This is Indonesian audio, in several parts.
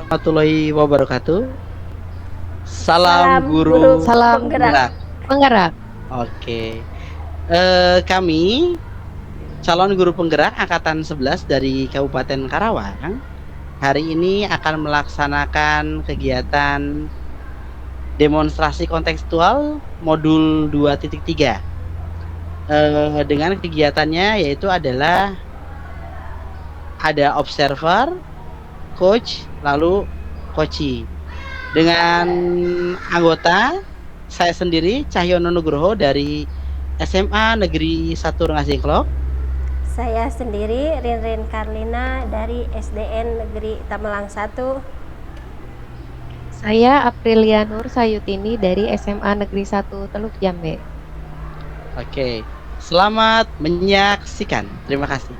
Warahmatullahi wabarakatuh. Salam Salam guru guru Salam guru penggerak. penggerak. penggerak. Oke. Kami calon guru penggerak angkatan 11 dari Kabupaten Karawang hari ini akan melaksanakan kegiatan demonstrasi kontekstual modul 2.3. Dengan kegiatannya yaitu adalah ada observer, coach, lalu coachee. Dengan anggota saya sendiri Cahyono Nugroho dari SMA Negeri 1 Rengas Dengklok. Saya sendiri Rinrin Karlina dari SDN Negeri Tamelang 1. Saya Aprilia Nur Sayutini dari SMA Negeri 1 Teluk Jambe. Oke, selamat menyaksikan. Terima kasih.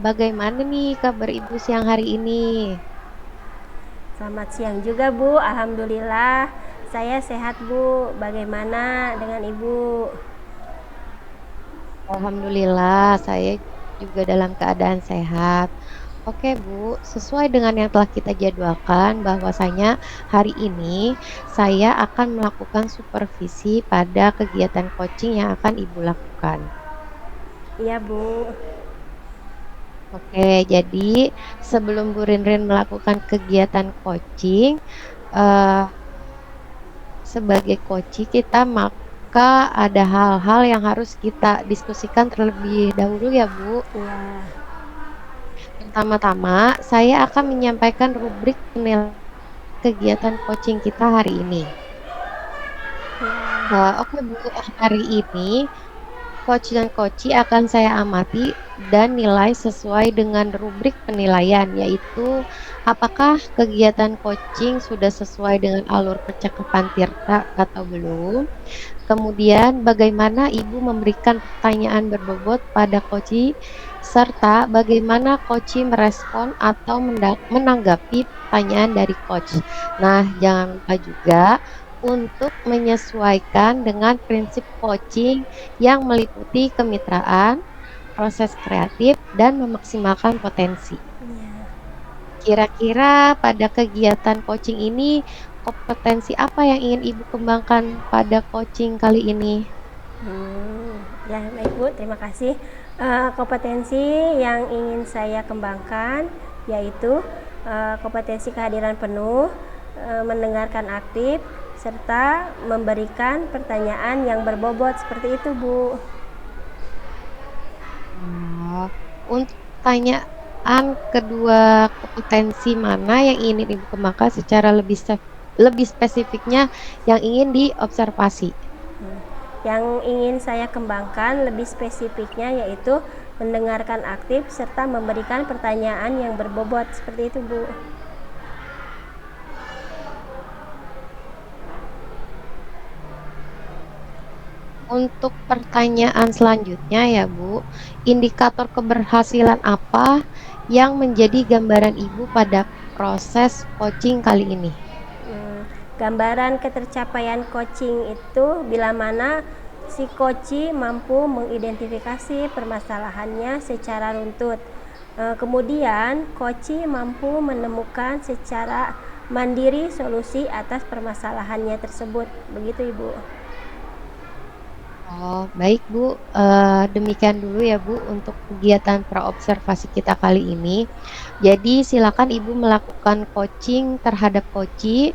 Bagaimana nih kabar Ibu siang hari ini? Selamat siang juga Bu, Alhamdulillah saya sehat Bu. Bagaimana dengan Ibu? Alhamdulillah saya juga dalam keadaan sehat. Oke Bu, sesuai dengan yang telah kita jadwalkan bahwasanya hari ini saya akan melakukan supervisi pada kegiatan coaching yang akan Ibu lakukan. Iya Bu. Oke, jadi sebelum Bu Rinrin melakukan kegiatan coaching, sebagai coaching kita maka ada hal-hal yang harus kita diskusikan terlebih dahulu ya Bu. Iya. Pertama-tama, saya akan menyampaikan rubrik penilaian kegiatan coaching kita hari ini. Oke Bu, hari ini coach dan coachee akan saya amati dan nilai sesuai dengan rubrik penilaian, yaitu apakah kegiatan coaching sudah sesuai dengan alur percakapan Tirta atau belum. Kemudian bagaimana Ibu memberikan pertanyaan berbobot pada coachee, serta bagaimana coachee merespon atau menanggapi pertanyaan dari coach. Nah, jangan lupa juga untuk menyesuaikan dengan prinsip coaching yang meliputi kemitraan, proses kreatif, dan memaksimalkan potensi. Kira-kira pada kegiatan coaching ini, kompetensi apa yang ingin Ibu kembangkan pada coaching kali ini? Ya baik Bu, terima kasih. Kompetensi yang ingin saya kembangkan yaitu kompetensi kehadiran penuh, mendengarkan aktif, serta memberikan pertanyaan yang berbobot, seperti itu Bu. Untuk pertanyaan kedua, kompetensi mana yang ingin Ibu kembangkan secara lebih spesifiknya yang ingin diobservasi? Yang ingin saya kembangkan lebih spesifiknya yaitu mendengarkan aktif serta memberikan pertanyaan yang berbobot, seperti itu Bu. Untuk pertanyaan selanjutnya ya Bu, indikator keberhasilan apa yang menjadi gambaran Ibu pada proses coaching kali ini? Gambaran ketercapaian coaching itu bila mana si coachee mampu mengidentifikasi permasalahannya secara runtut. Kemudian coachee mampu menemukan secara mandiri solusi atas permasalahannya tersebut. Begitu Ibu. Oh, baik Bu. Demikian dulu ya Bu untuk kegiatan praobservasi kita kali ini. Jadi silakan Ibu melakukan coaching terhadap coachee.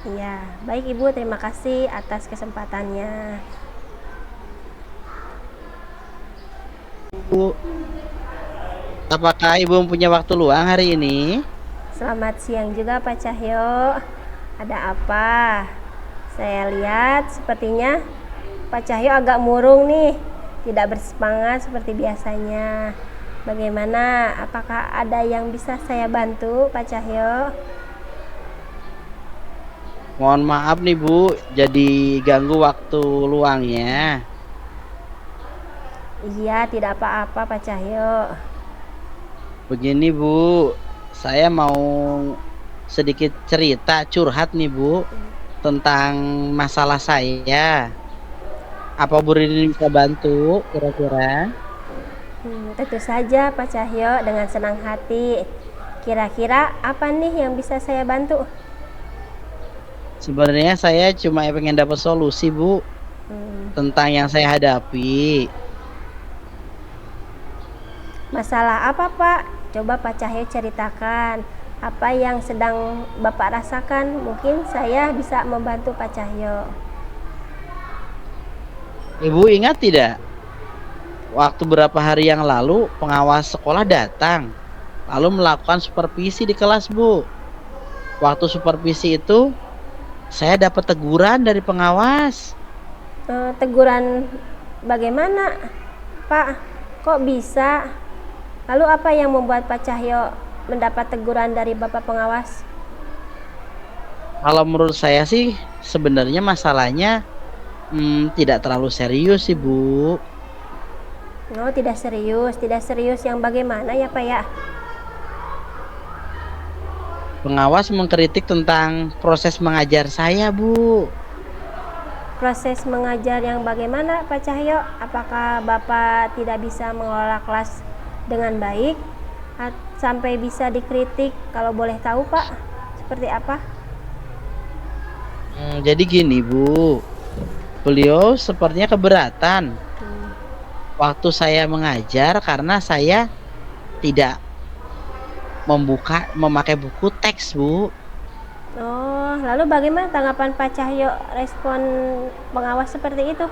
Iya, baik Ibu, terima kasih atas kesempatannya. Bu, Apakah Ibu punya waktu luang hari ini? Selamat siang juga Pak Cahyo. Ada apa? Saya lihat sepertinya Pak Cahyo agak murung nih, tidak bersemangat seperti biasanya. Bagaimana? Apakah ada yang bisa saya bantu Pak Cahyo? Mohon maaf nih Bu, jadi ganggu waktu luangnya. Iya, tidak apa-apa Pak Cahyo. Begini Bu, saya mau sedikit cerita curhat nih Bu tentang masalah saya. Apa Bu Rini bisa bantu kira-kira? Tentu saja Pak Cahyo, dengan senang hati. Kira-kira apa nih yang bisa saya bantu? Sebenarnya saya cuma pengen dapat solusi Bu Hmm, tentang yang saya hadapi. Masalah apa Pak? Coba Pak Cahyo ceritakan. Apa yang sedang Bapak rasakan? Mungkin saya bisa membantu Pak Cahyo. Ibu ingat tidak? Waktu beberapa hari yang lalu pengawas sekolah datang lalu melakukan supervisi di kelas Bu. Waktu supervisi itu saya dapat teguran dari pengawas. Teguran bagaimana Pak? Kok bisa? Lalu apa yang membuat Pak Cahyo mendapat teguran dari Bapak pengawas? Kalau menurut saya sih sebenarnya masalahnya tidak terlalu serius sih Bu. Oh, tidak serius. Tidak serius yang bagaimana ya Pak ya? Pengawas mengkritik tentang proses mengajar saya Bu. Proses mengajar yang bagaimana Pak Cahyo? Apakah Bapak tidak bisa mengelola kelas dengan baik sampai bisa dikritik? Kalau boleh tahu Pak, seperti apa? Jadi gini Bu, beliau sepertinya keberatan waktu saya mengajar karena saya tidak memakai buku teks Bu. Oh, lalu bagaimana tanggapan Pak Cahyo respon pengawas seperti itu?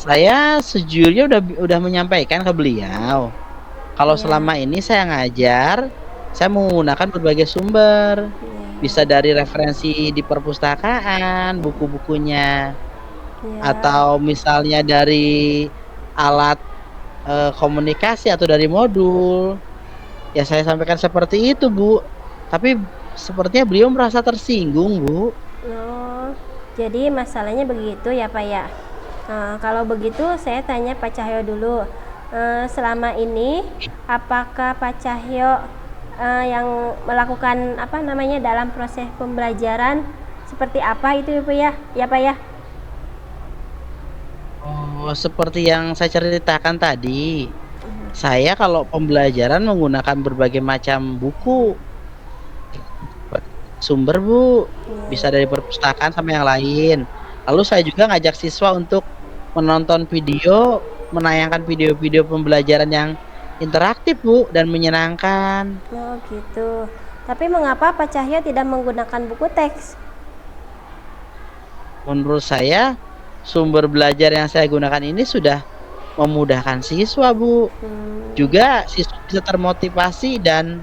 Saya sejujurnya udah menyampaikan ke beliau kalau Iya, selama ini saya ngajar, saya menggunakan berbagai sumber, iya, bisa dari referensi di perpustakaan, buku-bukunya, iya. atau misalnya dari alat komunikasi atau dari modul. Ya saya sampaikan seperti itu Bu. Tapi sepertinya beliau merasa tersinggung Bu. Oh, jadi masalahnya begitu ya Pak ya. Kalau begitu saya tanya Pak Cahyo dulu. Selama ini apakah Pak Cahyo yang melakukan apa namanya dalam proses pembelajaran seperti apa itu ya Pak ya? Ya Pak ya. Oh, seperti yang saya ceritakan tadi. Saya kalau pembelajaran menggunakan berbagai macam buku, sumber Bu, bisa dari perpustakaan sama yang lain. Lalu saya juga ngajak siswa untuk menonton video, menayangkan video-video pembelajaran yang interaktif Bu dan menyenangkan. Oh gitu. Tapi mengapa Pak Cahyo tidak menggunakan buku teks? Menurut saya sumber belajar yang saya gunakan ini sudah memudahkan siswa Bu. Juga siswa bisa termotivasi dan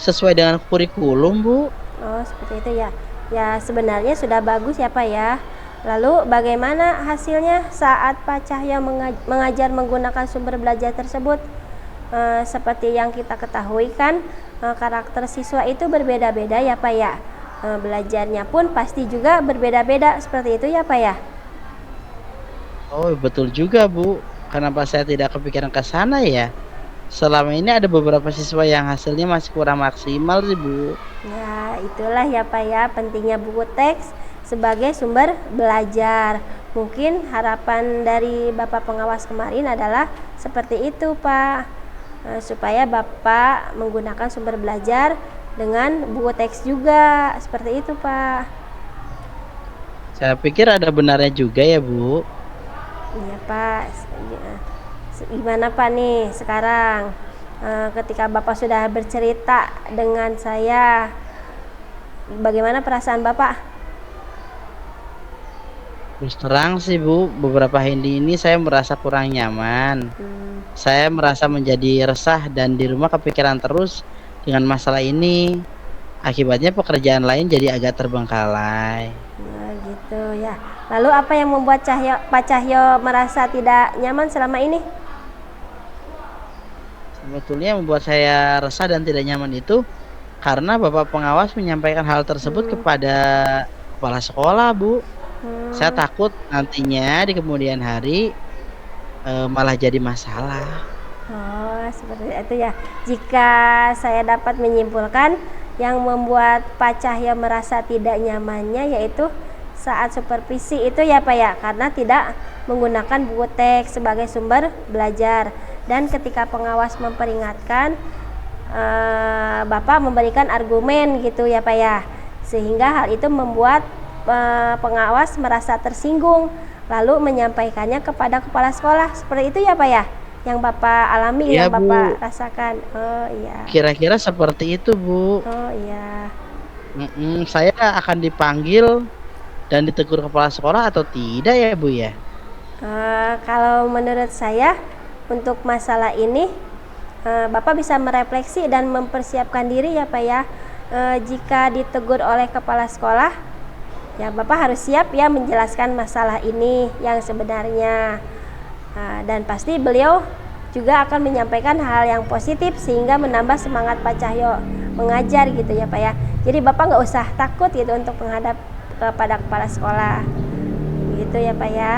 sesuai dengan kurikulum Bu. Oh, seperti itu ya. Ya, sebenarnya sudah bagus ya, Pak ya. Lalu bagaimana hasilnya saat Pak Cahyo mengajar menggunakan sumber belajar tersebut? Seperti yang kita ketahui kan, karakter siswa itu berbeda-beda ya, Pak ya. Belajarnya pun pasti juga berbeda-beda, seperti itu ya, Pak ya. Oh, betul juga Bu. Kenapa saya tidak kepikiran ke sana ya? Selama ini ada beberapa siswa yang hasilnya masih kurang maksimal sih Bu. Ya, itulah ya Pak ya, pentingnya buku teks sebagai sumber belajar. Mungkin harapan dari Bapak pengawas kemarin adalah seperti itu Pak, supaya Bapak menggunakan sumber belajar dengan buku teks juga, seperti itu Pak. Saya pikir ada benarnya juga ya Bu. Iya Pak. Gimana Pak nih sekarang, ketika Bapak sudah bercerita dengan saya, bagaimana perasaan Bapak? Terus terang sih Bu, beberapa hari ini saya merasa kurang nyaman. Hmm, Saya merasa menjadi resah dan di rumah kepikiran terus dengan masalah ini. Akibatnya pekerjaan lain jadi agak terbengkalai. nah gitu ya. Lalu apa yang membuat Pak Cahyo merasa tidak nyaman selama ini? Sebetulnya yang membuat saya resah dan tidak nyaman itu karena Bapak pengawas menyampaikan hal tersebut Hmm, kepada kepala sekolah, Bu. Saya hmm. takut nantinya di kemudian hari malah jadi masalah. Oh, seperti itu ya. Jika saya dapat menyimpulkan, yang membuat Pak Cahyo merasa tidak nyamannya yaitu saat supervisi itu ya Pak ya, karena tidak menggunakan buku teks sebagai sumber belajar. Dan ketika pengawas memperingatkan, Bapak memberikan argumen gitu ya Pak ya. Sehingga hal itu membuat pengawas merasa tersinggung, lalu menyampaikannya kepada kepala sekolah. Seperti itu ya Pak ya, yang Bapak alami, Iya, yang Bu. Bapak rasakan. Oh iya. Kira-kira seperti itu, Bu. Oh iya. Saya akan dipanggil dan ditegur kepala sekolah atau tidak ya, Bu ya? Kalau menurut saya untuk masalah ini, Bapak bisa merefleksi dan mempersiapkan diri ya Pak ya. Jika ditegur oleh kepala sekolah, ya Bapak harus siap ya menjelaskan masalah ini yang sebenarnya. Dan pasti beliau juga akan menyampaikan hal yang positif sehingga menambah semangat Pak Cahyo mengajar gitu ya Pak ya. Jadi Bapak nggak usah takut gitu untuk menghadap kepada kepala sekolah gitu ya Pak ya.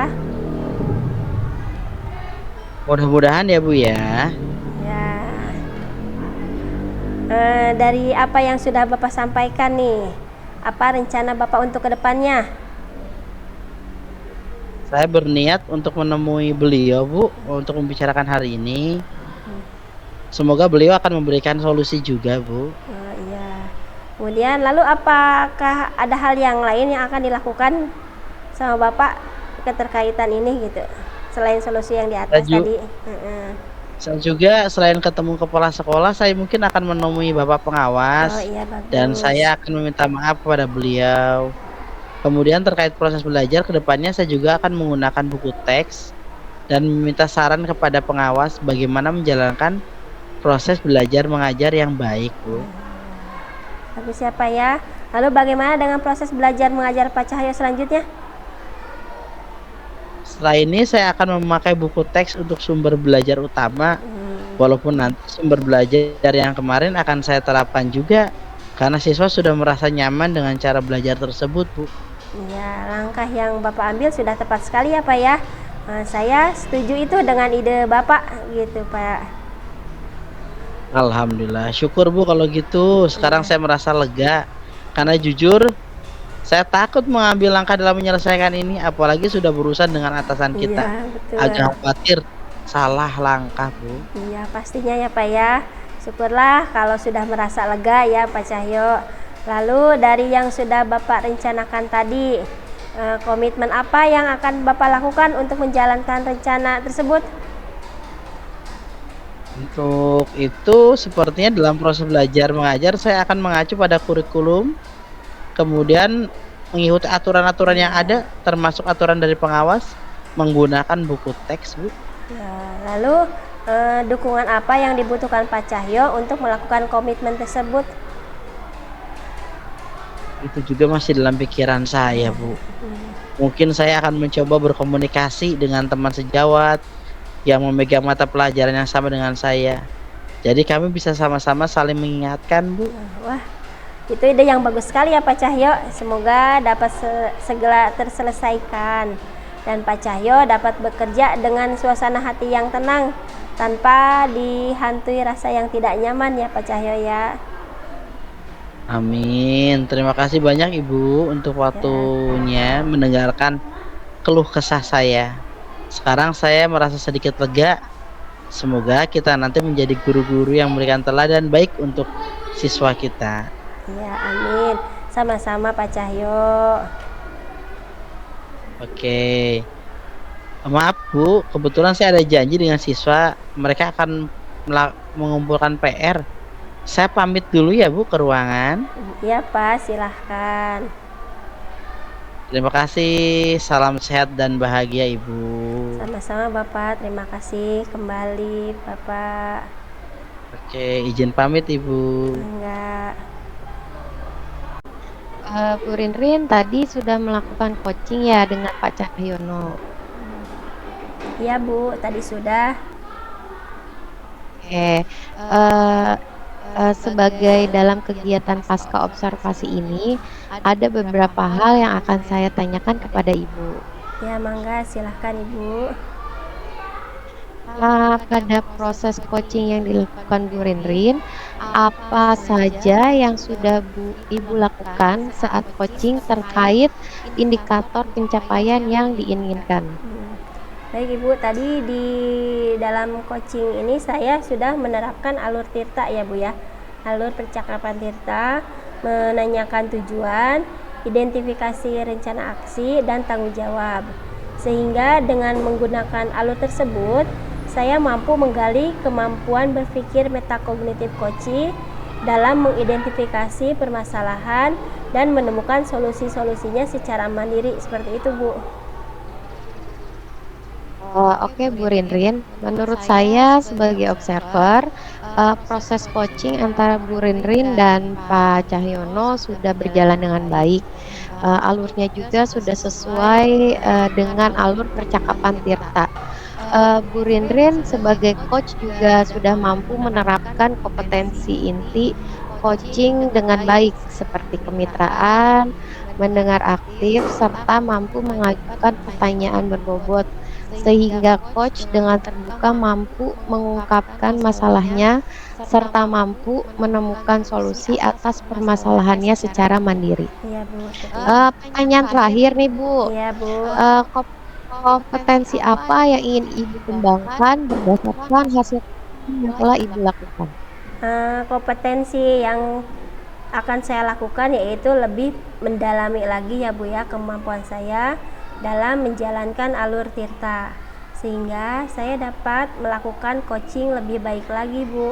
Mudah-mudahan ya, Bu ya. Ya, dari apa yang sudah Bapak sampaikan nih, apa rencana Bapak untuk kedepannya? Saya berniat untuk menemui beliau, Bu, untuk membicarakan hari ini. Semoga beliau akan memberikan solusi juga, Bu. Oh, iya. Kemudian lalu apakah ada hal yang lain yang akan dilakukan sama Bapak keterkaitan ini gitu? Selain solusi yang di Saya, atas ju- tadi. Heeh. saya juga selain ketemu kepala sekolah, saya mungkin akan menemui Bapak Oh pengawas iya dan bagus. saya akan meminta maaf kepada beliau. Kemudian terkait proses belajar ke depannya saya juga akan menggunakan buku teks dan meminta saran kepada pengawas bagaimana menjalankan proses belajar mengajar yang baik, Bu. Bagus ya Pak ya. Lalu bagaimana dengan proses belajar mengajar Pak Cahyo selanjutnya? Setelah ini saya akan memakai buku teks untuk sumber belajar utama, Hmm, walaupun nanti sumber belajar yang kemarin akan saya terapkan juga karena siswa sudah merasa nyaman dengan cara belajar tersebut, Bu. ya, langkah yang Bapak ambil sudah tepat sekali ya Pak ya. Saya setuju itu dengan ide Bapak gitu Pak. Alhamdulillah, syukur Bu kalau gitu. Sekarang Iya, saya merasa lega karena jujur saya takut mengambil langkah dalam menyelesaikan ini, apalagi sudah berurusan dengan atasan kita. iya betul. Agak khawatir salah langkah, Bu. Iya pastinya ya Pak ya. Syukurlah kalau sudah merasa lega ya Pak Cahyo. Lalu dari yang sudah Bapak rencanakan tadi, komitmen apa yang akan Bapak lakukan untuk menjalankan rencana tersebut? Untuk itu sepertinya dalam proses belajar mengajar saya akan mengacu pada kurikulum, kemudian mengikuti aturan-aturan yang ada termasuk aturan dari pengawas, menggunakan buku teks, Bu. Nah, lalu dukungan apa yang dibutuhkan Pak Cahyo untuk melakukan komitmen tersebut? Itu juga masih dalam pikiran saya, Bu. Mungkin saya akan mencoba berkomunikasi dengan teman sejawat yang memegang mata pelajaran yang sama dengan saya. Jadi kami bisa sama-sama saling mengingatkan, Bu. Wah, itu ide yang bagus sekali ya Pak Cahyo. Semoga dapat segera terselesaikan dan Pak Cahyo dapat bekerja dengan suasana hati yang tenang tanpa dihantui rasa yang tidak nyaman ya Pak Cahyo ya. Amin. Terima kasih banyak Ibu untuk Ya, waktunya mendengarkan keluh kesah saya. Sekarang saya merasa sedikit lega. Semoga kita nanti menjadi guru-guru yang memberikan teladan baik untuk siswa kita. ya amin. Sama-sama Pak Cahyo. Oke. Maaf Bu, kebetulan saya ada janji dengan siswa. Mereka akan mengumpulkan PR. Saya pamit dulu ya Bu ke ruangan. Ya Pak, silahkan. Terima kasih. Salam sehat dan bahagia, Ibu. Sama-sama Bapak, terima kasih kembali Bapak. Oke, izin pamit, Ibu. Enggak. Bu Rinrin tadi sudah melakukan coaching ya dengan Pak Cahyono. Iya Bu, tadi sudah. Oke, eh, sebagai dalam kegiatan pasca observasi ini, ada beberapa hal yang akan saya tanyakan kepada Ibu. Ya mangga, silahkan Ibu. Pada proses coaching yang dilakukan Bu Rinrin, apa saja yang sudah Ibu lakukan saat coaching terkait indikator pencapaian yang diinginkan? Baik Ibu, tadi di dalam coaching ini saya sudah menerapkan alur Tirta ya Bu ya. Alur percakapan Tirta, menanyakan tujuan, identifikasi rencana aksi, dan tanggung jawab. Sehingga dengan menggunakan alur tersebut, saya mampu menggali kemampuan berpikir metakognitif coaching dalam mengidentifikasi permasalahan dan menemukan solusi-solusinya secara mandiri. Seperti itu Bu. Oke Bu Rinrin, menurut saya sebagai observer, proses coaching antara Bu Rinrin dan Pak Cahyono sudah berjalan dengan baik. Alurnya juga sudah sesuai dengan alur percakapan Tirta. Bu Rinrin sebagai coach juga sudah mampu menerapkan kompetensi inti coaching dengan baik seperti kemitraan, mendengar aktif, serta mampu mengajukan pertanyaan berbobot sehingga coach dengan terbuka mampu mengungkapkan masalahnya serta mampu menemukan solusi atas permasalahannya secara mandiri. Iya Bu. Pertanyaan terakhir nih Bu, Iya Bu. kompetensi apa yang ingin Ibu kembangkan berdasarkan hasil yang telah Ibu lakukan? Kompetensi yang akan saya lakukan yaitu lebih mendalami lagi ya Bu ya kemampuan saya dalam menjalankan alur Tirta sehingga saya dapat melakukan coaching lebih baik lagi Bu.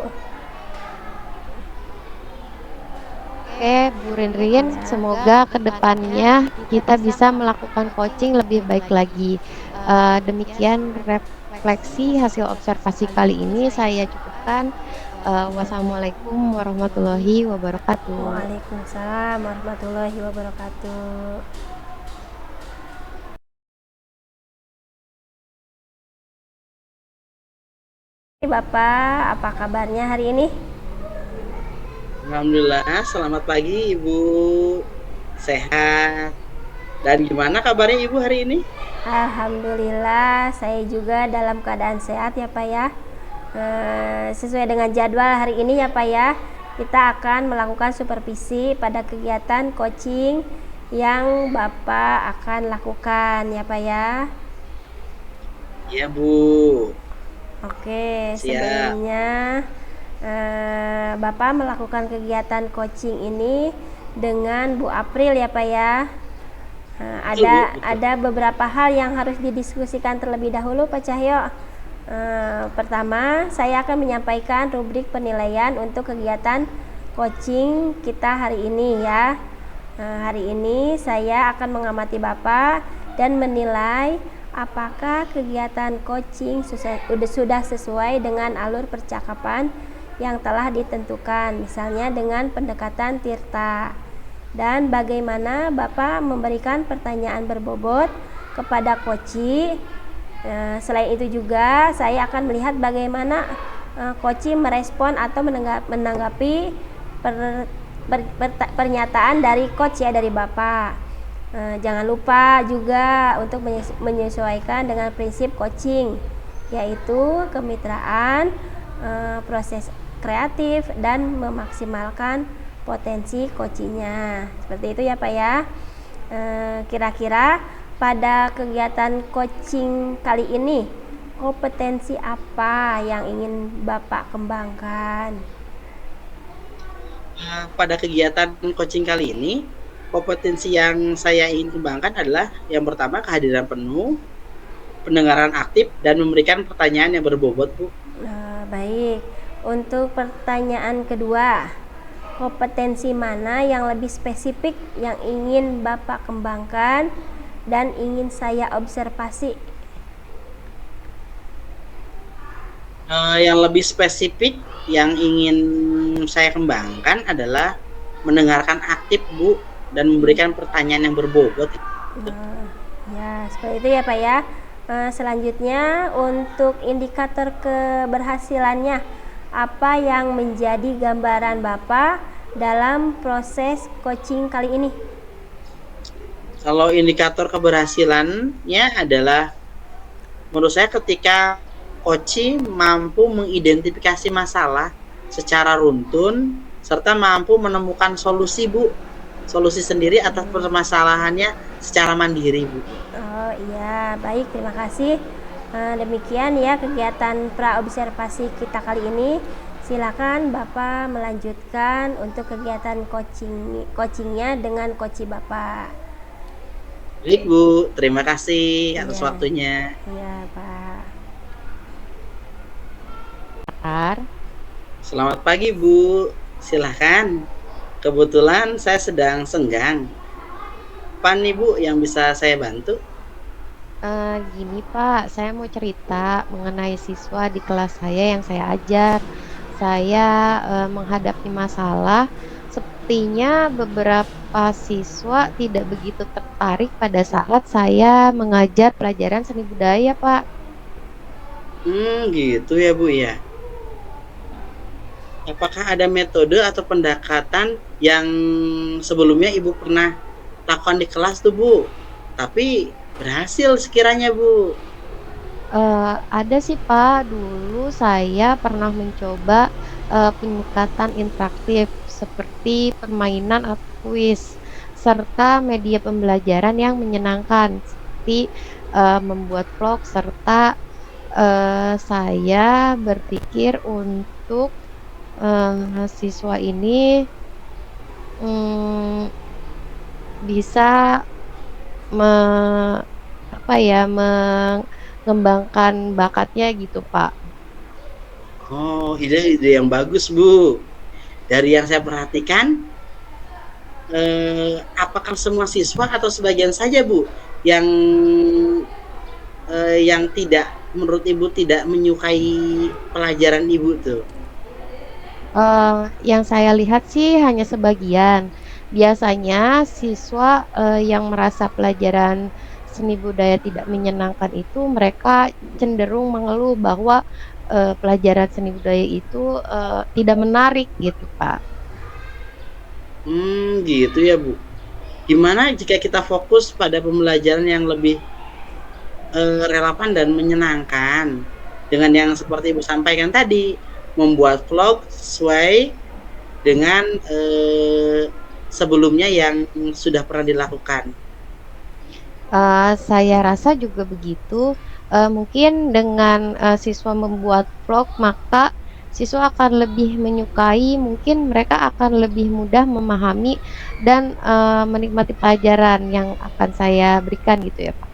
Oke, Bu Rinrin, semoga kedepannya kita bisa melakukan coaching lebih baik lagi. Demikian refleksi hasil observasi kali ini saya cukupkan. Wassalamualaikum warahmatullahi wabarakatuh. Waalaikumsalam warahmatullahi wabarakatuh. Bapak, apa kabarnya hari ini? Alhamdulillah, selamat pagi Ibu. Sehat. Dan gimana kabarnya Ibu hari ini? Alhamdulillah, saya juga dalam keadaan sehat ya Pak ya. Sesuai dengan jadwal hari ini ya Pak ya, kita akan melakukan supervisi pada kegiatan coaching yang Bapak akan lakukan ya Pak ya. Iya Bu. Oke, Siap. sebelumnya Bapak melakukan kegiatan coaching ini dengan Bu April ya Pak ya. Ada beberapa hal yang harus didiskusikan terlebih dahulu Pak Cahyo. Pertama, saya akan menyampaikan rubrik penilaian untuk kegiatan coaching kita hari ini ya. Hari ini saya akan mengamati Bapak dan menilai apakah kegiatan coaching sudah sesuai dengan alur percakapan yang telah ditentukan, misalnya dengan pendekatan Tirta, dan bagaimana Bapak memberikan pertanyaan berbobot kepada coaching. Selain itu juga saya akan melihat bagaimana coaching merespon atau menanggapi pernyataan dari coach ya, dari Bapak. Jangan lupa juga untuk menyesuaikan dengan prinsip coaching, yaitu kemitraan, proses kreatif, dan memaksimalkan potensi coachingnya. Seperti itu ya Pak ya. Kira-kira pada kegiatan coaching kali ini, kompetensi apa yang ingin Bapak kembangkan? Pada kegiatan coaching kali ini, kompetensi yang saya ingin kembangkan adalah yang pertama kehadiran penuh, pendengaran aktif, dan memberikan pertanyaan yang berbobot Bu. Baik, untuk pertanyaan kedua, kompetensi mana yang lebih spesifik yang ingin Bapak kembangkan dan ingin saya observasi? Yang lebih spesifik yang ingin saya kembangkan adalah mendengarkan aktif, Bu, dan memberikan pertanyaan yang berbobot. Nah, ya, seperti itu ya Pak ya. Selanjutnya untuk indikator keberhasilannya, apa yang menjadi gambaran Bapak dalam proses coaching kali ini? Kalau indikator keberhasilannya adalah menurut saya ketika coach mampu mengidentifikasi masalah secara runtun serta mampu menemukan solusi, Bu. Solusi sendiri atas permasalahannya secara mandiri, Bu. Oh iya, baik, terima kasih. Demikian ya kegiatan praobservasi kita kali ini. Silakan Bapak melanjutkan untuk kegiatan coachingnya dengan coach Bapak. Baik, Bu. Terima kasih atas Iya. waktunya. Iya Pak. Selamat pagi, Bu. Silahkan. Kebetulan saya sedang senggang. Apa nih, Bu, yang bisa saya bantu? Gini Pak, saya mau cerita mengenai siswa di kelas saya yang saya ajar. Saya menghadapi masalah, sepertinya beberapa siswa tidak begitu tertarik pada saat saya mengajar pelajaran seni budaya, Pak. Gitu ya, Bu, ya. Apakah ada metode atau pendekatan yang sebelumnya Ibu pernah lakukan di kelas tuh, Bu? Tapi berhasil sekiranya, Bu. Ada sih Pak, dulu saya pernah mencoba pendekatan interaktif seperti permainan atau kuis, serta media pembelajaran yang menyenangkan seperti membuat vlog, serta saya berpikir untuk siswa ini mm, bisa me- apa ya mengembangkan bakatnya gitu Pak. Oh, ide-ide yang bagus, Bu. Dari yang saya perhatikan, apakah semua siswa atau sebagian saja, Bu, yang yang tidak menurut Ibu tidak menyukai pelajaran Ibu tuh? Yang saya lihat sih hanya sebagian. Biasanya siswa yang merasa pelajaran seni budaya tidak menyenangkan itu mereka cenderung mengeluh bahwa pelajaran seni budaya itu tidak menarik gitu Pak. Gitu ya, Bu. Gimana jika kita fokus pada pembelajaran yang lebih relevan dan menyenangkan dengan yang seperti Ibu sampaikan tadi, membuat vlog sesuai dengan sebelumnya yang sudah pernah dilakukan. Saya rasa juga begitu. Mungkin dengan siswa membuat vlog, maka siswa akan lebih menyukai, mungkin mereka akan lebih mudah memahami dan menikmati pelajaran yang akan saya berikan gitu ya Pak.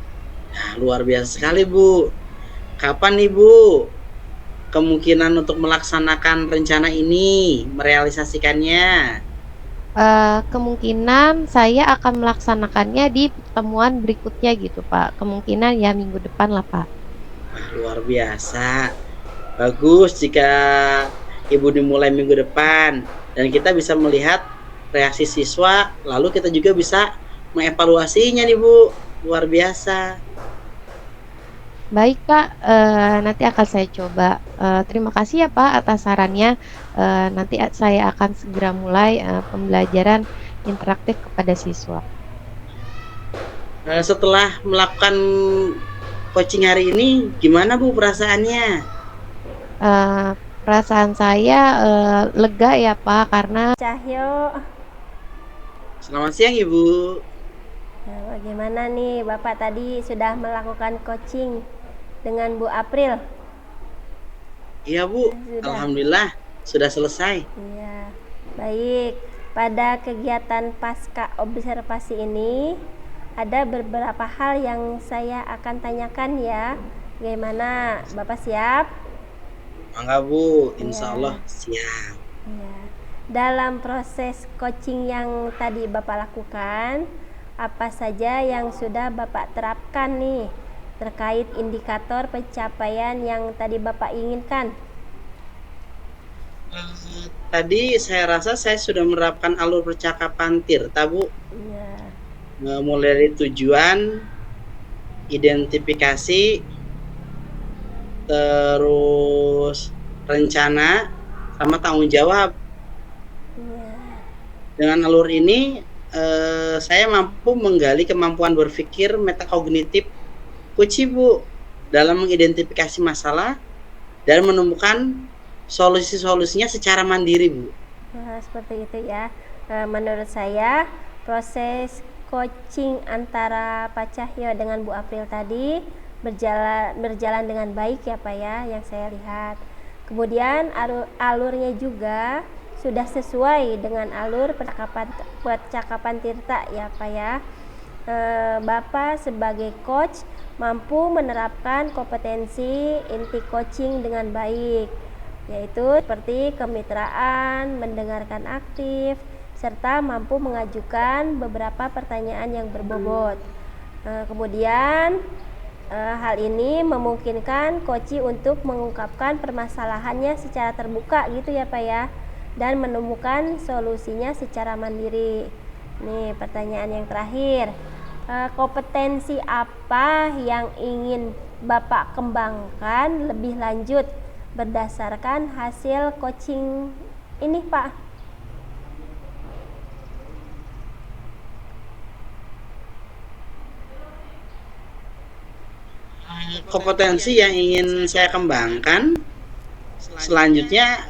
Nah, luar biasa sekali, Bu. Kapan nih, Bu, kemungkinan untuk melaksanakan rencana ini, merealisasikannya? Kemungkinan saya akan melaksanakannya di pertemuan berikutnya gitu Pak. Kemungkinan ya minggu depan lah Pak. Wah, luar biasa. Bagus jika Ibu dimulai minggu depan dan kita bisa melihat reaksi siswa, lalu kita juga bisa mengevaluasinya nih, Bu. Luar biasa. Baik Pak, nanti akan saya coba. Terima kasih ya Pak atas sarannya. Nanti saya akan segera mulai pembelajaran interaktif kepada siswa. Setelah melakukan coaching hari ini, gimana, Bu, perasaannya? Eh, Perasaan saya lega ya Pak karena Cahyo, Selamat siang, Ibu. nah, bagaimana nih Bapak tadi sudah melakukan coaching dengan Bu April? Iya, Bu. Sudah. Alhamdulillah sudah selesai. Iya, baik. Pada kegiatan pasca observasi ini ada beberapa hal yang saya akan tanyakan ya. Bagaimana, Bapak siap? Mangga, Bu. Insya Iya. Allah siap. Ya. Dalam proses coaching yang tadi Bapak lakukan, apa saja yang sudah Bapak terapkan nih terkait indikator pencapaian yang tadi Bapak inginkan? Tadi saya rasa saya sudah menerapkan alur percakapan Tirta, Bu. Ya. Mulai dari tujuan, identifikasi, terus rencana, sama tanggung jawab. Ya. Dengan alur ini, saya mampu menggali kemampuan berpikir metakognitif Kuci, Bu, dalam mengidentifikasi masalah dan menemukan solusi-solusinya secara mandiri, Bu. Nah, seperti itu ya. Menurut saya proses coaching antara Pak Cahyo dengan Bu April tadi berjalan dengan baik ya Pak ya, yang saya lihat. Kemudian alurnya juga sudah sesuai dengan alur percakapan Tirta ya Pak ya. Bapak sebagai coach mampu menerapkan kompetensi inti coaching dengan baik, yaitu seperti kemitraan, mendengarkan aktif, serta mampu mengajukan beberapa pertanyaan yang berbobot. Kemudian hal ini memungkinkan coach untuk mengungkapkan permasalahannya secara terbuka gitu ya Pak ya, dan menemukan solusinya secara mandiri. Nih pertanyaan yang terakhir, kompetensi apa yang ingin Bapak kembangkan lebih lanjut berdasarkan hasil coaching ini Pak? Kompetensi yang ingin saya kembangkan selanjutnya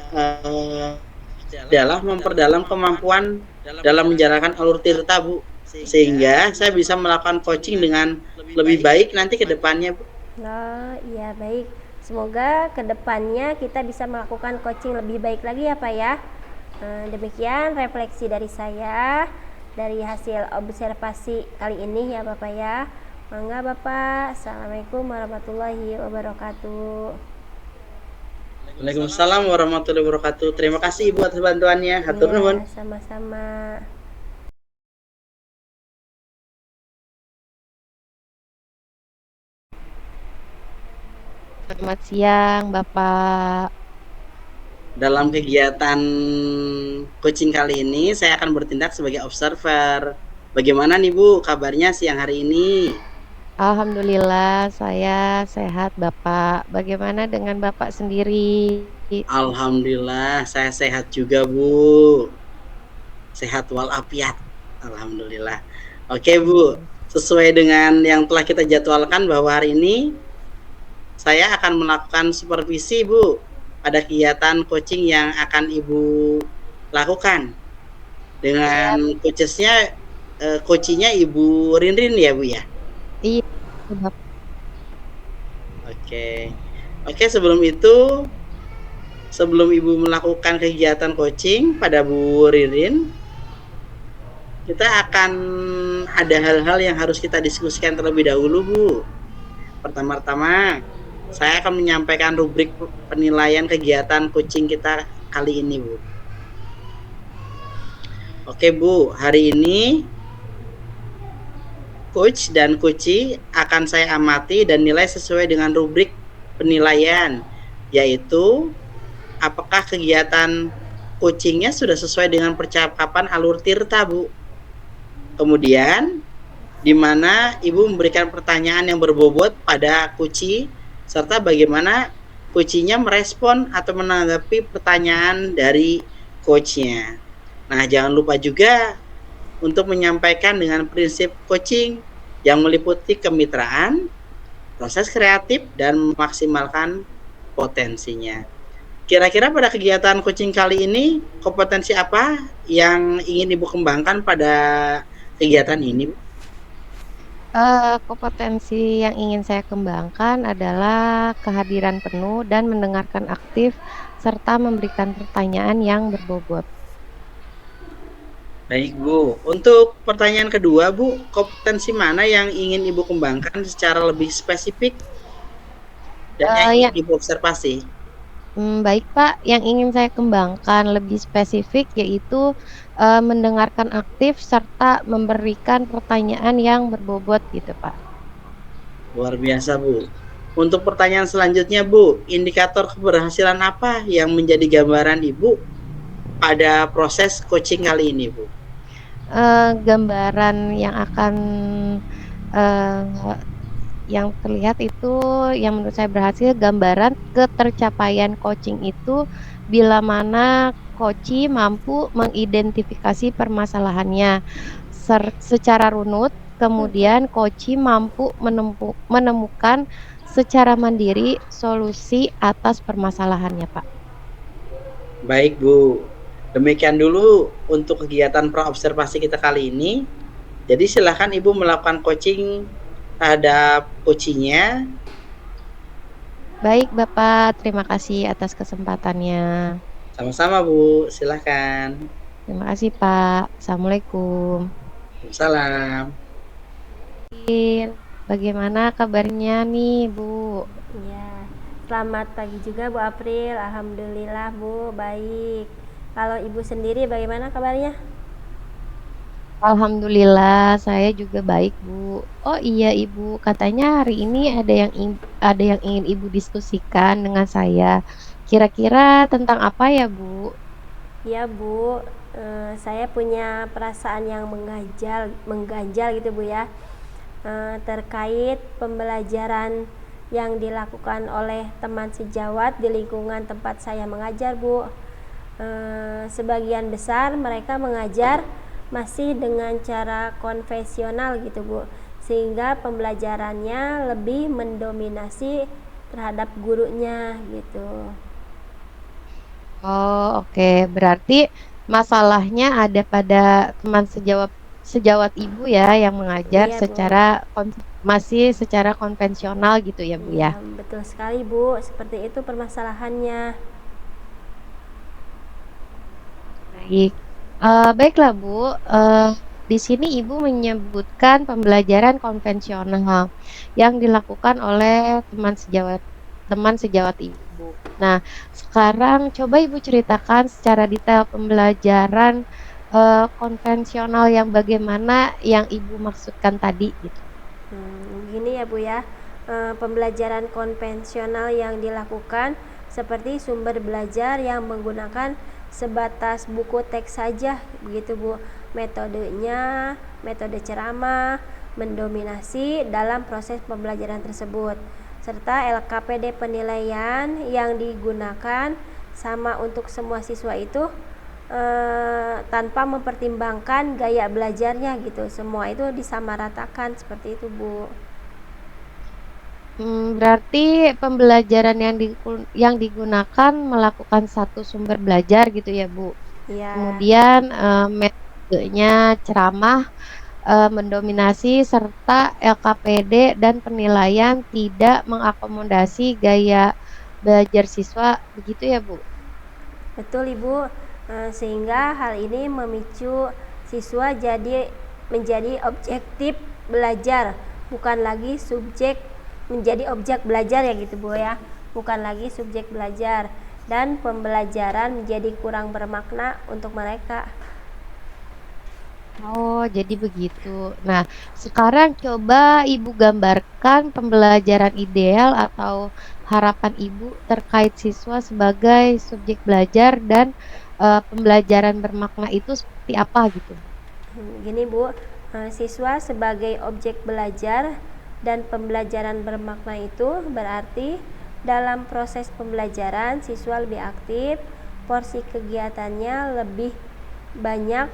adalah memperdalam kemampuan dalam menjalankan alur Tirta, Bu, sehingga saya bisa melakukan coaching dengan lebih baik nanti ke depannya, Bu. Oh iya baik, semoga kedepannya kita bisa melakukan coaching lebih baik lagi ya Pak ya. Demikian refleksi dari saya dari hasil observasi kali ini ya Bapak ya. Mangga Bapak. Assalamualaikum warahmatullahi wabarakatuh. Waalaikumsalam warahmatullahi wabarakatuh. Terima kasih Ibu atas bantuannya. Hatur nuhun. Sama-sama. Selamat siang, Bapak. Dalam kegiatan coaching kali ini, saya akan bertindak sebagai observer. Bagaimana nih Bu, kabarnya siang hari ini? Alhamdulillah, saya sehat, Bapak. Bagaimana dengan Bapak sendiri? Alhamdulillah, saya sehat juga Bu. Sehat walafiat. Alhamdulillah. Oke Bu, sesuai dengan yang telah kita jadwalkan bahwa hari ini saya akan melakukan supervisi Bu pada kegiatan coaching yang akan Ibu lakukan dengan coachesnya, coachingnya Ibu Rinrin ya Bu ya? Iya, Bapak. Oke, sebelum itu, sebelum Ibu melakukan kegiatan coaching pada Bu Rinrin, kita akan ada hal-hal yang harus kita diskusikan terlebih dahulu Bu. Pertama-tama, saya akan menyampaikan rubrik penilaian kegiatan coaching kita kali ini Bu. Oke Bu, hari ini coach dan coachee akan saya amati dan nilai sesuai dengan rubrik penilaian, yaitu apakah kegiatan coachingnya sudah sesuai dengan percakapan alur Tirta Bu. Kemudian di mana Ibu memberikan pertanyaan yang berbobot pada coachee serta bagaimana coachee-nya merespon atau menanggapi pertanyaan dari coachnya. Nah, jangan lupa juga untuk menyampaikan dengan prinsip coaching yang meliputi kemitraan, proses kreatif, dan memaksimalkan potensinya. Kira-kira pada kegiatan coaching kali ini, kompetensi apa yang ingin Ibu kembangkan pada kegiatan ini? Kompetensi yang ingin saya kembangkan adalah kehadiran penuh dan mendengarkan aktif, serta memberikan pertanyaan yang berbobot. Baik Bu, untuk pertanyaan kedua Bu, kompetensi mana yang ingin Ibu kembangkan secara lebih spesifik dan yang ingin Ibu observasi? Baik Pak, yang ingin saya kembangkan lebih spesifik yaitu mendengarkan aktif serta memberikan pertanyaan yang berbobot gitu Pak. Luar biasa, Bu. Untuk pertanyaan selanjutnya, Bu, indikator keberhasilan apa yang menjadi gambaran Ibu pada proses coaching kali ini, Bu? Gambaran yang akan eh, yang terlihat itu yang menurut saya berhasil gambaran ketercapaian coaching itu bila mana coach mampu mengidentifikasi permasalahannya secara runut, kemudian coach mampu menemukan secara mandiri solusi atas permasalahannya, Pak. Baik, Bu. Demikian dulu untuk kegiatan praobservasi kita kali ini. Jadi silahkan Ibu melakukan coaching terhadap coachingnya. Baik, Bapak, terima kasih atas kesempatannya. Sama-sama, Bu. Silahkan. Terima kasih, Pak. Assalamualaikum. Salam. Bagaimana kabarnya nih, Bu? Ya, selamat pagi juga Bu April. Alhamdulillah Bu, baik. Kalau Ibu sendiri bagaimana kabarnya? Alhamdulillah, saya juga baik, Bu. Oh iya, Ibu, katanya hari ini ada yang ingin Ibu diskusikan dengan saya. Kira-kira tentang apa ya, Bu? Ya Bu, saya punya perasaan yang mengganjal gitu Bu ya, terkait pembelajaran yang dilakukan oleh teman sejawat di lingkungan tempat saya mengajar Bu. Sebagian besar mereka mengajar masih dengan cara konvensional gitu Bu, sehingga pembelajarannya lebih mendominasi terhadap gurunya gitu. Oh, oke. Berarti masalahnya ada pada teman sejawat sejawat Ibu ya yang mengajar Iya Bu. masih secara konvensional gitu ya, Bu Iya, ya. betul sekali Bu, seperti itu permasalahannya. Baik. Baiklah, Bu. Di sini Ibu menyebutkan pembelajaran konvensional yang dilakukan oleh teman sejawat Ibu. Nah, sekarang coba Ibu ceritakan secara detail pembelajaran konvensional yang bagaimana yang Ibu maksudkan tadi gitu. Gini ya Bu ya, pembelajaran konvensional yang dilakukan seperti sumber belajar yang menggunakan sebatas buku teks saja begitu Bu. Metodenya metode ceramah mendominasi dalam proses pembelajaran tersebut, serta LKPD penilaian yang digunakan sama untuk semua siswa itu, tanpa mempertimbangkan gaya belajarnya gitu, semua itu disamaratakan seperti itu Bu. Berarti pembelajaran yang digunakan melakukan satu sumber belajar gitu ya, Bu. Ya, Kemudian metodenya ceramah mendominasi serta LKPD dan penilaian tidak mengakomodasi gaya belajar siswa, begitu ya, Bu? betul Ibu. Sehingga hal ini memicu siswa menjadi objektif belajar, bukan lagi subjek menjadi objek belajar ya gitu Bu ya. Bukan lagi subjek belajar dan pembelajaran menjadi kurang bermakna untuk mereka. Oh, jadi begitu. Nah, sekarang coba Ibu gambarkan pembelajaran ideal atau harapan Ibu terkait siswa sebagai subjek belajar dan pembelajaran bermakna itu seperti apa gitu. Gini Bu, siswa sebagai objek belajar dan pembelajaran bermakna itu berarti dalam proses pembelajaran siswa lebih aktif, porsi kegiatannya lebih banyak,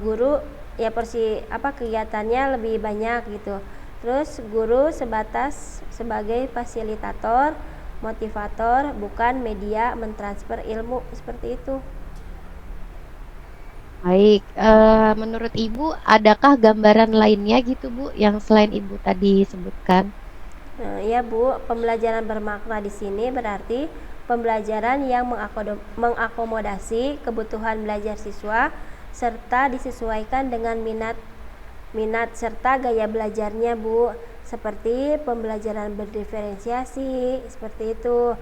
guru ya porsi kegiatannya lebih banyak gitu. Terus guru sebatas sebagai fasilitator, motivator, bukan media mentransfer ilmu, seperti itu. Baik, menurut Ibu, adakah gambaran lainnya gitu, Bu, yang selain Ibu tadi sebutkan? Ya Bu, pembelajaran bermakna di sini berarti pembelajaran yang mengakomodasi kebutuhan belajar siswa serta disesuaikan dengan minat minat serta gaya belajarnya Bu. Seperti pembelajaran berdiferensiasi, seperti itu.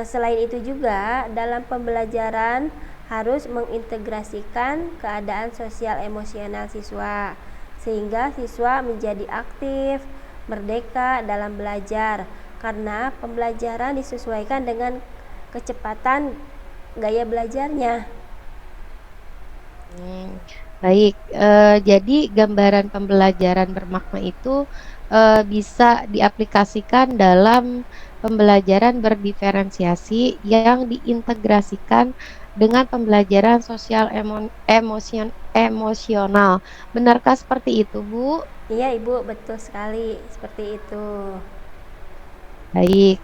Selain itu juga dalam pembelajaran harus mengintegrasikan keadaan sosial emosional siswa sehingga siswa menjadi aktif, merdeka dalam belajar karena pembelajaran disesuaikan dengan kecepatan gaya belajarnya. Hmm, baik. Jadi gambaran pembelajaran bermakna itu bisa diaplikasikan dalam pembelajaran berdiferensiasi yang diintegrasikan dengan pembelajaran sosial emosional. Benarkah seperti itu, Bu? Iya Ibu, betul sekali seperti itu. Baik.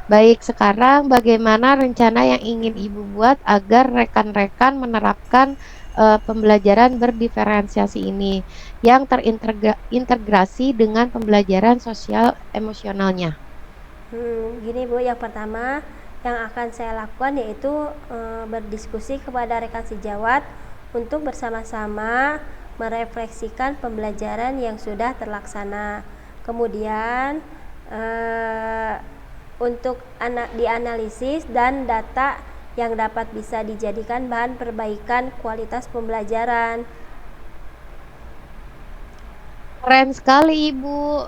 Baik, sekarang bagaimana rencana yang ingin Ibu buat agar rekan-rekan menerapkan pembelajaran berdiferensiasi ini yang terintegrasi dengan pembelajaran sosial emosionalnya? Gini Bu, yang pertama yang akan saya lakukan yaitu berdiskusi kepada rekan sejawat untuk bersama-sama merefleksikan pembelajaran yang sudah terlaksana. Kemudian eh, untuk dianalisis dan data yang dapat bisa dijadikan bahan perbaikan kualitas pembelajaran. Keren sekali Ibu.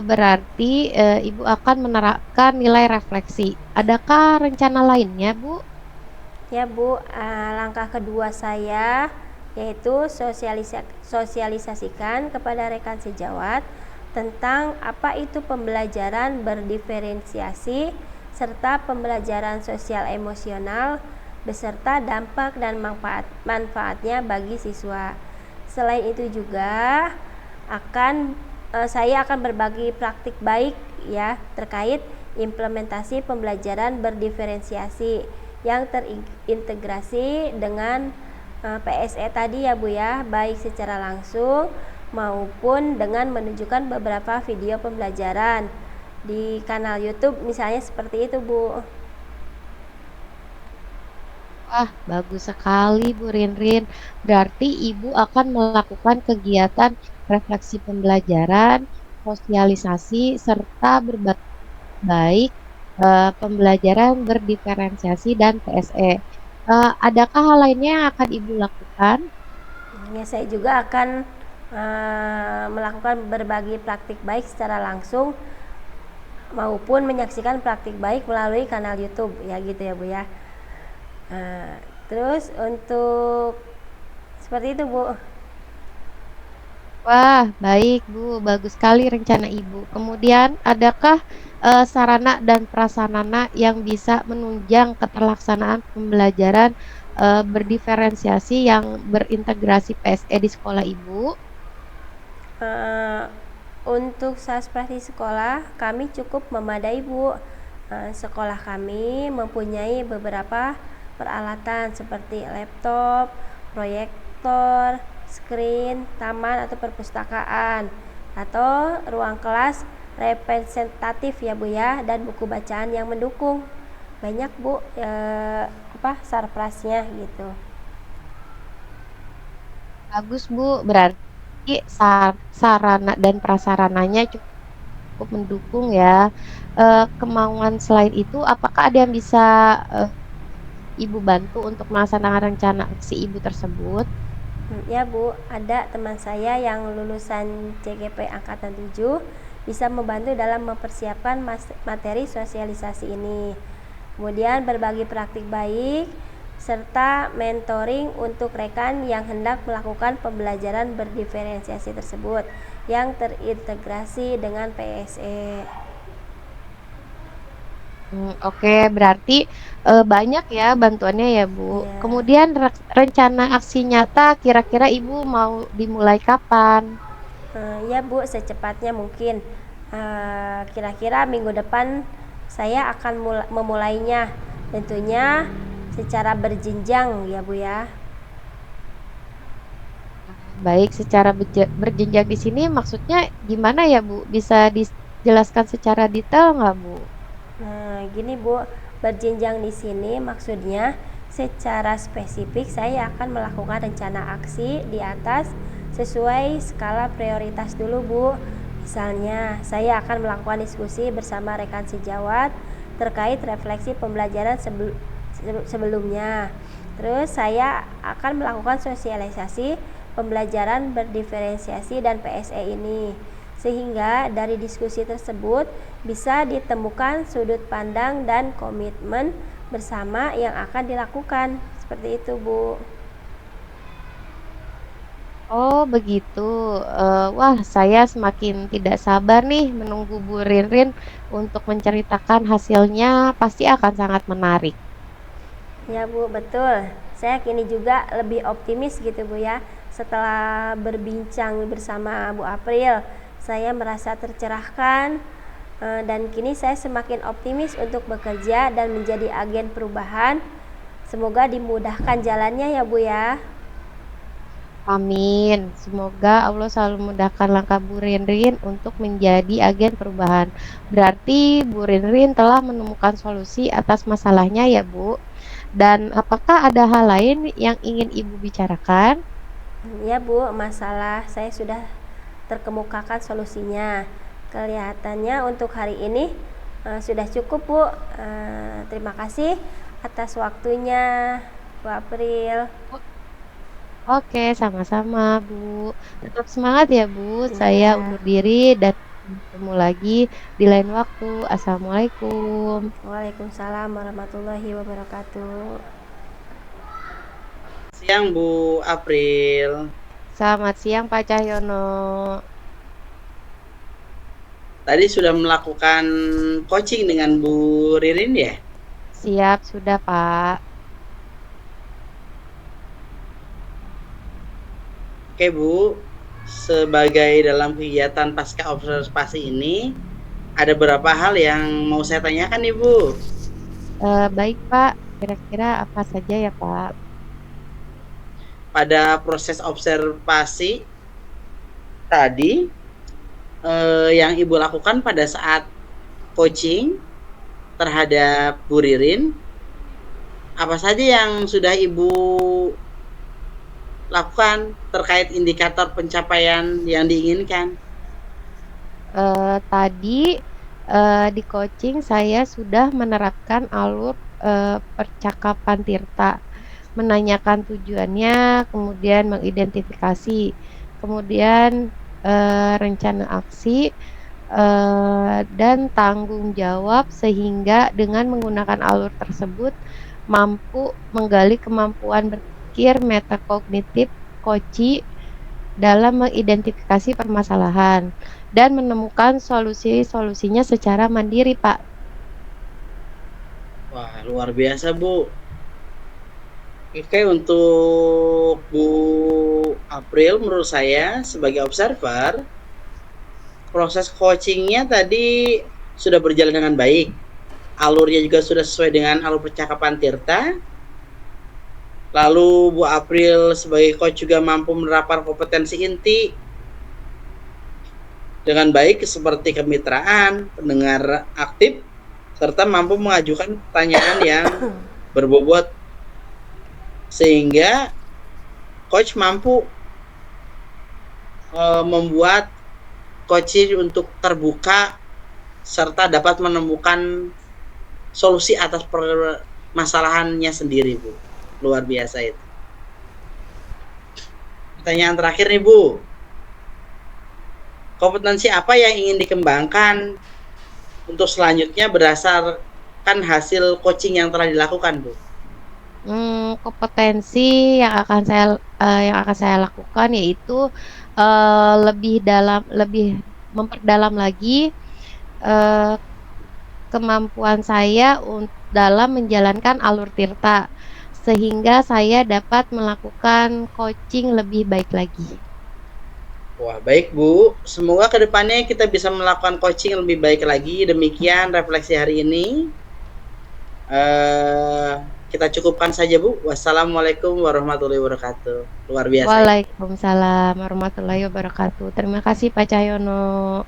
Berarti Ibu akan menerapkan nilai refleksi. Adakah rencana lainnya, Bu? Ya Bu, langkah kedua saya yaitu sosialisasikan kepada rekan sejawat tentang apa itu pembelajaran berdiferensiasi serta pembelajaran sosial emosional beserta dampak dan manfaatnya bagi siswa. Selain itu juga saya akan berbagi praktik baik ya terkait implementasi pembelajaran berdiferensiasi yang terintegrasi dengan PSE tadi ya Bu ya, baik secara langsung maupun dengan menunjukkan beberapa video pembelajaran di kanal YouTube misalnya seperti itu Bu. Wah, bagus sekali Bu Rinrin. Berarti Ibu akan melakukan kegiatan refleksi pembelajaran, sosialisasi, serta berbagi baik pembelajaran berdiferensiasi dan PSE. Adakah hal lainnya yang akan Ibu lakukan? Ya, saya juga akan melakukan berbagi praktik baik secara langsung maupun menyaksikan praktik baik melalui kanal YouTube ya gitu ya Bu ya. Terus untuk seperti itu Bu. Wah, baik Bu, bagus sekali rencana Ibu. Kemudian, adakah sarana dan prasarana yang bisa menunjang keterlaksanaan pembelajaran berdiferensiasi yang berintegrasi PSE di sekolah Ibu? Eh, untuk di sekolah kami cukup memadai Bu. Sekolah kami mempunyai beberapa peralatan seperti laptop, proyektor, screen, taman atau perpustakaan atau ruang kelas representatif ya Bu ya dan buku bacaan yang mendukung. Banyak Bu sarprasnya gitu. Bagus Bu, berarti sarana dan prasarananya cukup mendukung ya. Kemauan selain itu, apakah ada yang bisa eh, Ibu bantu untuk melaksanakan rencana aksi Ibu tersebut? Ya Bu, ada teman saya yang lulusan CGP Angkatan 7 bisa membantu dalam mempersiapkan materi sosialisasi ini. Kemudian berbagi praktik baik serta mentoring untuk rekan yang hendak melakukan pembelajaran berdiferensiasi tersebut yang terintegrasi dengan PSE. Oke, berarti banyak ya bantuannya ya Bu. Ya. Kemudian rencana aksi nyata kira-kira Ibu mau dimulai kapan? Ya Bu, secepatnya mungkin. Kira-kira minggu depan saya akan memulainya. Tentunya secara berjenjang ya Bu ya. Baik, secara berjenjang di sini maksudnya gimana ya Bu? Bisa dijelaskan secara detail nggak Bu? Nah, gini Bu, berjenjang di sini maksudnya secara spesifik saya akan melakukan rencana aksi di atas sesuai skala prioritas dulu Bu. Misalnya, saya akan melakukan diskusi bersama rekan sejawat terkait refleksi pembelajaran sebelumnya. Terus saya akan melakukan sosialisasi pembelajaran berdiferensiasi dan PSE ini, sehingga dari diskusi tersebut bisa ditemukan sudut pandang dan komitmen bersama yang akan dilakukan. Seperti itu, Bu. Oh, begitu. Wah, saya semakin tidak sabar nih menunggu Bu Rinrin untuk menceritakan hasilnya, pasti akan sangat menarik. Ya Bu, betul. Saya kini juga lebih optimis gitu Bu ya. Setelah berbincang bersama Bu April, saya merasa tercerahkan, dan kini saya semakin optimis untuk bekerja dan menjadi agen perubahan. Semoga dimudahkan jalannya ya Bu ya. Amin. Semoga Allah selalu memudahkan langkah Bu Rinrin untuk menjadi agen perubahan. Berarti Bu Rinrin telah menemukan solusi atas masalahnya ya, Bu. Dan apakah ada hal lain yang ingin Ibu bicarakan? Ya Bu, masalah saya sudah terkemukakan solusinya. Kelihatannya untuk hari ini sudah cukup Bu. Terima kasih atas waktunya Bu April. Oke, sama-sama, Bu. Tetap semangat ya, Bu. Saya Ya. undur diri dan bertemu lagi di lain waktu. Assalamualaikum. Waalaikumsalam warahmatullahi wabarakatuh. Siang Bu April. Selamat siang, Pak Cahyono. Tadi sudah melakukan coaching dengan Bu Ririn ya? Siap, sudah, Pak. Oke Bu, sebagai dalam kegiatan pasca observasi ini, ada beberapa hal yang mau saya tanyakan nih Bu. Baik, Pak. Kira-kira apa saja ya, Pak? Pada proses observasi tadi, yang Ibu lakukan pada saat coaching terhadap Bu Ririn, apa saja yang sudah Ibu lakukan terkait indikator pencapaian yang diinginkan? Tadi di coaching saya sudah menerapkan alur percakapan Tirta, menanyakan tujuannya, kemudian mengidentifikasi, kemudian rencana aksi, dan tanggung jawab, sehingga dengan menggunakan alur tersebut mampu menggali kemampuan berpikir metakognitif Koci dalam mengidentifikasi permasalahan dan menemukan solusi-solusinya secara mandiri, Pak. Wah, luar biasa, Bu. Oke, untuk Bu April, menurut saya sebagai observer, proses coachingnya tadi sudah berjalan dengan baik. Alurnya juga sudah sesuai dengan alur percakapan Tirta. Lalu Bu April sebagai coach juga mampu menerapkan kompetensi inti dengan baik seperti kemitraan, pendengar aktif, serta mampu mengajukan pertanyaan yang berbobot, sehingga coach mampu membuat coach untuk terbuka serta dapat menemukan solusi atas permasalahannya sendiri, Bu. Luar biasa itu. Pertanyaan terakhir nih, Bu. Kompetensi apa yang ingin dikembangkan untuk selanjutnya berdasarkan hasil coaching yang telah dilakukan, Bu? Kompetensi yang akan saya lakukan yaitu lebih memperdalam lagi kemampuan saya dalam menjalankan alur Tirta, sehingga saya dapat melakukan coaching lebih baik lagi. Wah, baik Bu. Semoga kedepannya kita bisa melakukan coaching lebih baik lagi. Demikian refleksi hari ini. Kita cukupkan saja, Bu. Wassalamualaikum warahmatullahi wabarakatuh. Luar biasa. Waalaikumsalam warahmatullahi wabarakatuh. Terima kasih Pak Cahyono.